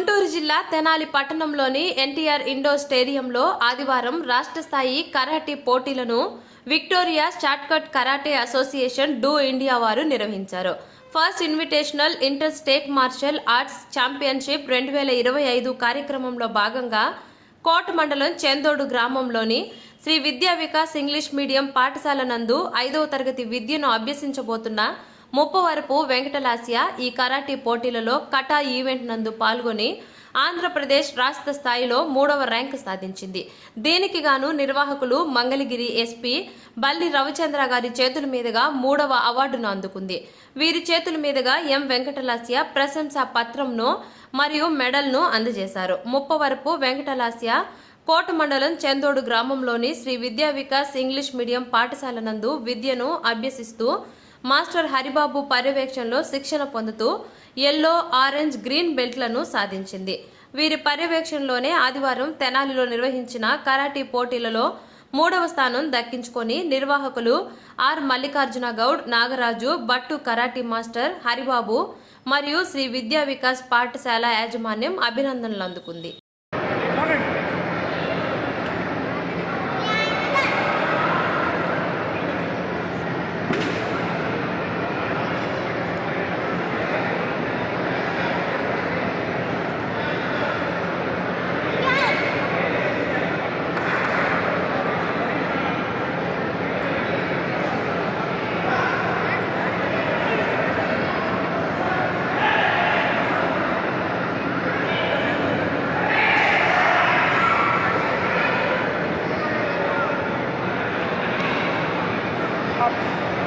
గుంటూరు జిల్లా తెనాలి పట్టణంలోని ఎన్టీఆర్ ఇండోర్ స్టేడియంలో ఆదివారం రాష్ట్ర స్థాయి కరాటే పోటీలను Victoria shotokan karate association do India వారు నిర్వహించారు. First invitational inter state martial arts championship 2025 కార్యక్రమంలో భాగంగా కోట మండలం చెందోడు గ్రామంలోని శ్రీ విద్యా వికాస్ ఇంగ్లీష్ మీడియం పాఠశాల నందు 5వ తరగతి విద్యను అభ్యసించబోతున్న ముప్పవరపు వెంకటలాస్య ఈ కరాటీ పోటీలలో కటా ఈవెంట్ నందు పాల్గొని ఆంధ్రప్రదేశ్ రాష్ట్ర స్థాయిలో 3వ ర్యాంకు సాధించింది. దీనికి గాను నిర్వాహకులు మంగళగిరి ఎస్పీ బల్లి రవిచంద్ర గారి చేతుల మీదుగా 3వ అవార్డును అందుకుంది. వీరి చేతుల మీదుగా ఎం వెంకటలాస్య ప్రశంసా పత్రంను మరియు మెడల్ను అందజేశారు. ముప్పవరపు వెంకటలాస్య కోట మండలం చెందోడు గ్రామంలోని శ్రీ విద్యా వికాస్ ఇంగ్లీష్ మీడియం పాఠశాల నందు విద్యను అభ్యసిస్తూ మాస్టర్ హరిబాబు పర్యవేక్షణలో శిక్షణ పొందుతూ ఎల్లో, ఆరెంజ్, గ్రీన్ బెల్ట్లను సాధించింది. వీరి పర్యవేక్షణలోనే ఆదివారం తెనాలిలో నిర్వహించిన కరాటీ పోటీలలో 3వ స్థానం దక్కించుకొని నిర్వాహకులు R Mallikarjuna Goud, Nagaraju, Battu karate master Haribabu మరియు శ్రీ విద్యా వికాస్ పాఠశాల యాజమాన్యం అభినందనలు అందుకుంది. Up.